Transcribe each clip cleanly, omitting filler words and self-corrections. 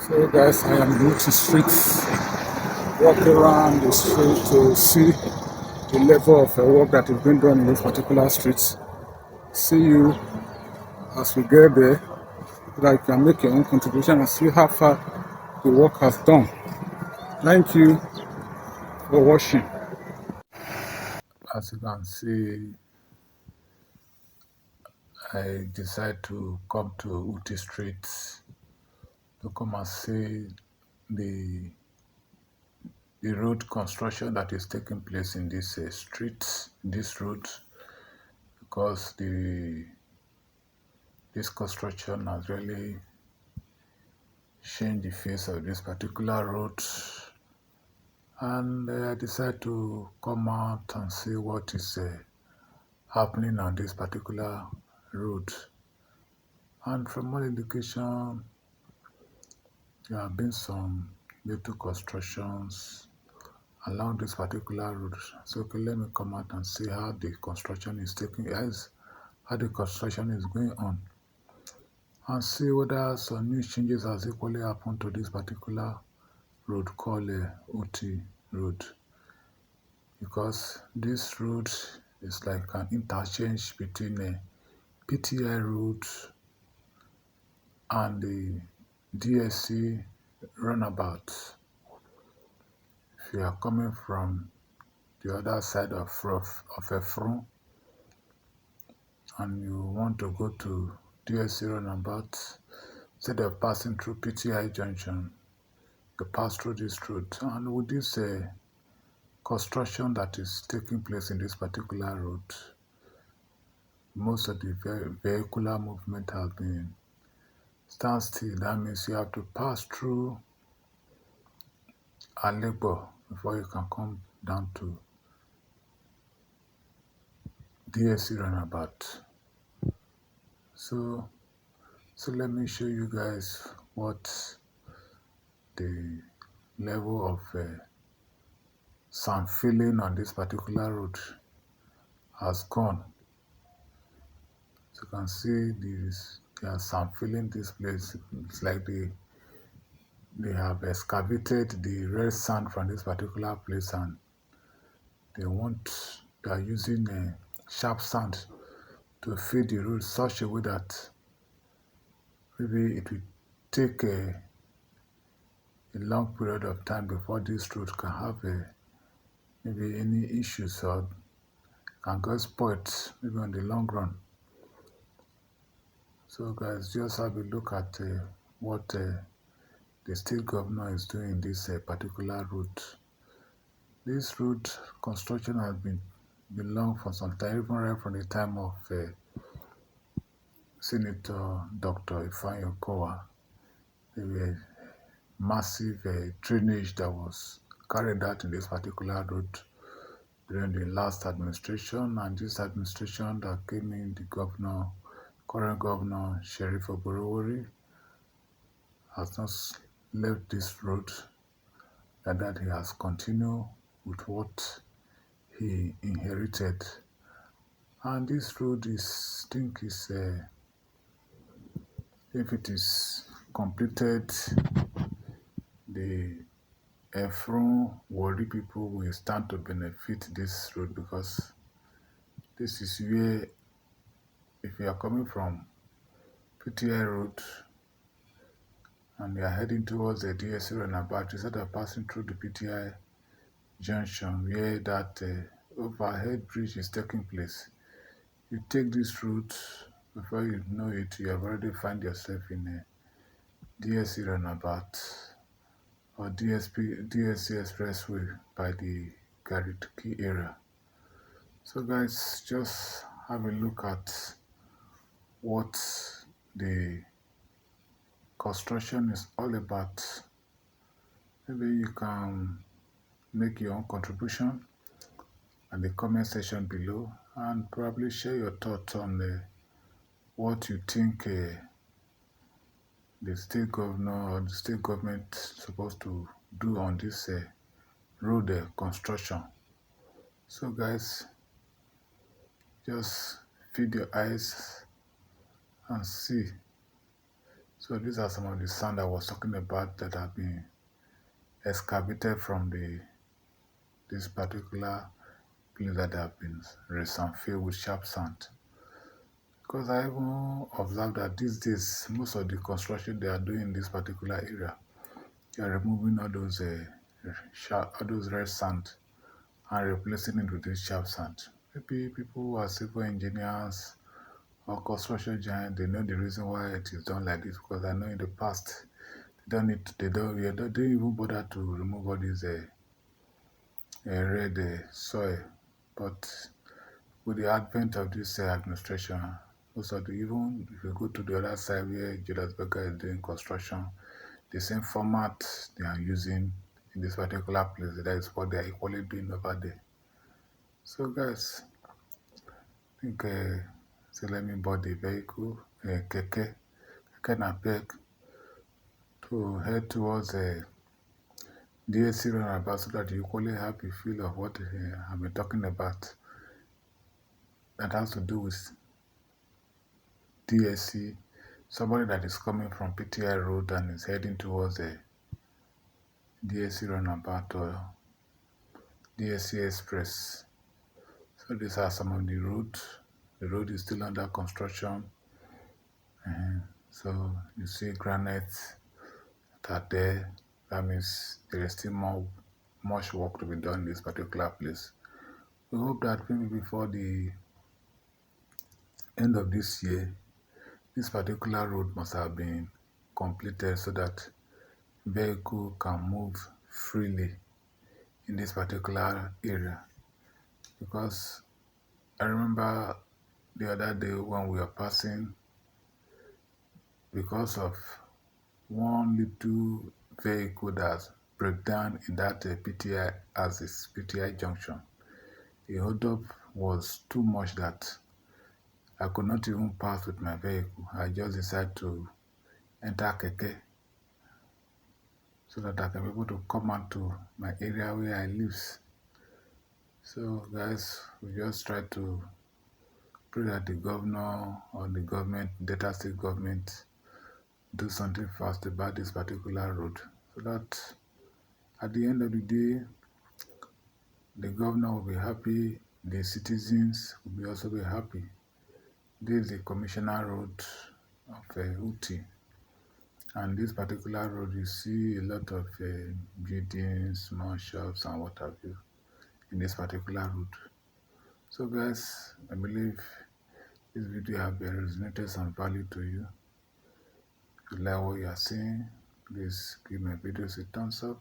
So guys, I am going to streets, walk around the street to see the level of work that is being done in this particular street. See you as we get there, so that you can make your own contribution and see how far the work has done. Thank you for watching. As you can see, I decided to come to Uti Street to come and see the road construction that is taking place in this street, this road, because this construction has really changed the face of this particular road, and I decided to come out and see what is happening on this particular road. And from all indication, there have been some little constructions along this particular road. So okay, let me come out and see how the construction is how the construction is going on, and see whether some new changes has equally happened to this particular road called UTI Road, because this road is like an interchange between PTI Road and the DSC runabout. If you are coming from the other side of Effurun and you want to go to DSC runabout, instead of passing through PTI junction, you pass through this road. And with this construction that is taking place in this particular road, most of the vehicular movement has been standstill. That means you have to pass through Alebo before you can come down to DSC runabout. So let me show you guys what the level of sand filling on this particular road has gone. So you can see they are sand filling this place. It's like they have excavated the red sand from this particular place, and they are using sharp sand to feed the road such a way that maybe it will take a long period of time before this road can have maybe any issues, or can get spoiled maybe on the long run. So guys, just have a look at what the state governor is doing in this particular road. This road construction has been long for some time, even right from the time of Senator Dr. Effurun UTI. There were massive drainage that was carried out in this particular road during the last administration, and this administration that came in, the current governor, Sheriff Oborowori, has not left this road, that he has continued with what he inherited. And this road is, if it is completed, the Effurun Wari people will stand to benefit this road, because this is where, if you are coming from PTI Road and you are heading towards the DSC runabout, instead of passing through the PTI junction where that overhead bridge is taking place, you take this route. Before you know it, you have already find yourself in a DSC runabout or DSC expressway by the Gariki area. So guys, just have a look at what the construction is all about. Maybe you can make your own contribution in the comment section below, and probably share your thoughts on what you think the state governor or the state government supposed to do on this road construction. So guys, just feed your eyes and see, So these are some of the sand I was talking about that have been excavated from this particular place that have been raised and filled with sharp sand. Because I even observed that these days, most of the construction they are doing in this particular area, they are removing all those red sand and replacing it with this sharp sand. Maybe people who are civil engineers or construction giants, they know the reason why it is done like this. Because I know in the past, they don't even bother to remove all these red soil. But with the advent of this administration, most of even if you go to the other side where Gtbank is doing construction, the same format they are using in this particular place, that is what they are equally doing over there. So guys, I think so let me board the vehicle, keke napek, to head towards DSC roundabout so that you equally have a feel of what I've been talking about. That has to do with DSC, somebody that is coming from PTI Road and is heading towards the DSC roundabout or DSC Express. So these are some of the routes. The road is still under construction. So you see granites that are there. That means there is still much work to be done in this particular place. We hope that maybe before the end of this year, this particular road must have been completed so that vehicle can move freely in this particular area. Because I remember the other day when we were passing, because of one little vehicle that broke down in that PTI axis, PTI junction, the hold up was too much that I could not even pass with my vehicle. I just decided to enter keke so that I can be able to come out to my area where I live. So guys, we just try to pray that the governor or the government, Delta State government, do something fast about this particular road so that at the end of the day, the governor will be happy, the citizens will also be happy. This is the Commissioner Road of UTI. And this particular road, you see a lot of buildings, small shops, and what have you in this particular road. So guys, I believe this video has resonated some value to you. If you like what you are seeing, please give my videos a thumbs up.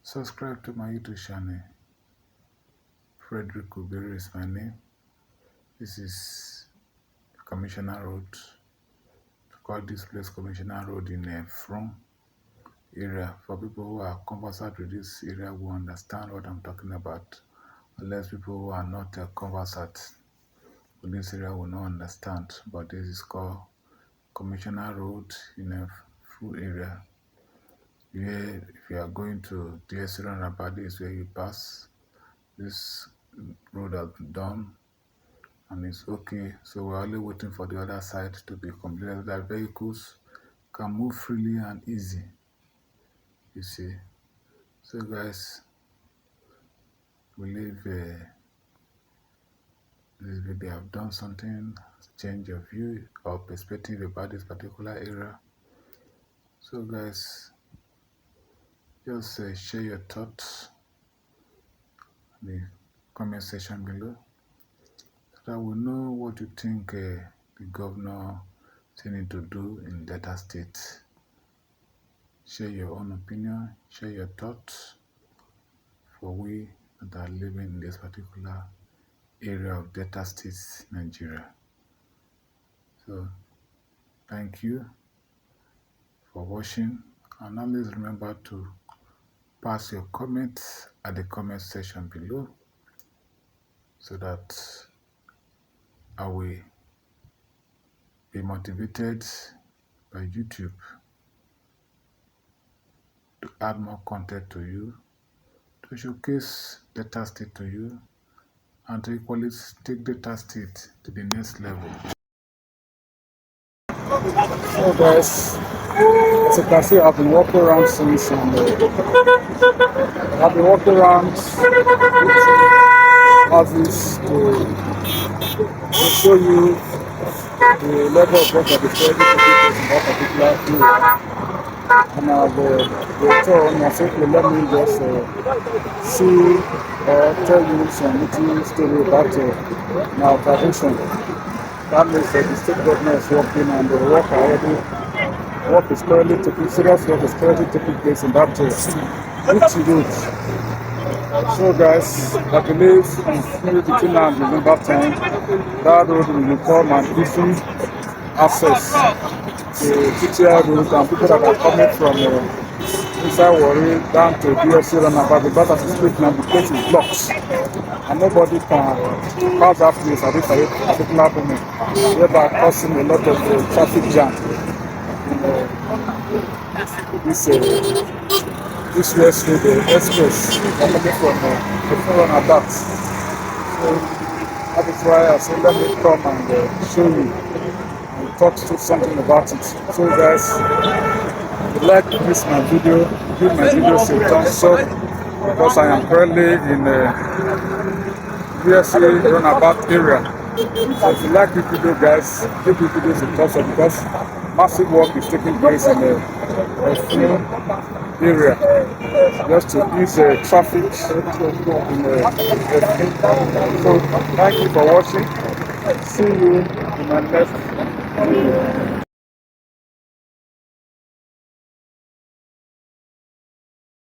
Subscribe to my YouTube channel. Frederick Kubiri is my name. This is Commissioner Road. To call this place Commissioner Road in Effurun area. For people who are conversant with this area will understand what I'm talking about. Unless people who are not conversant with this area will not understand. But this is called Commissioner Road in a full area. Where if you are going to DSC roundabout, this is where you pass. This road has been done and it's okay. So we're only waiting for the other side to be completed so that vehicles can move freely and easy. You see. So guys, we leave this video. Have done something, change your view or perspective about this particular area. So guys, just share your thoughts in the comment section below so that we know what you think the governor is need to do in Delta State. Share your own opinion, share your thoughts for we that are living in this particular area of Delta State, Nigeria. So, thank you for watching, and always remember to pass your comments at the comment section below so that I will be motivated by YouTube to add more content to you, to showcase Delta State to you, and to equally take Delta State to the next level. So guys, as you can see, I've been walking around since, and I've been walking around with houses to show you the level of work that is ready to be in that particular area. And I've returned and simply let me just see or tell you some little story about my observation. That means that the state government is working and the work is currently taking, serious work is currently taking place in that UTI Road. So guys, I believe maybe between now and December time, that road will become an easy access to GTBINGLA Road, and people that are coming from inside Warri down to BSC runabout, because as it's speak now, the place is blocked and nobody can pass that place at this particular moment, thereby causing a lot of traffic jam in this west road express coming from Effurun UTI. So that is why I said let me come and show you and talk to something about it. So guys, if you like this my video, give my video a thumbs up, because I am currently in BSC runabout area. So if you like this video guys, give this video a thumbs up, because massive work is taking place in the area just to ease traffic in so thank you for watching. See you in my next video.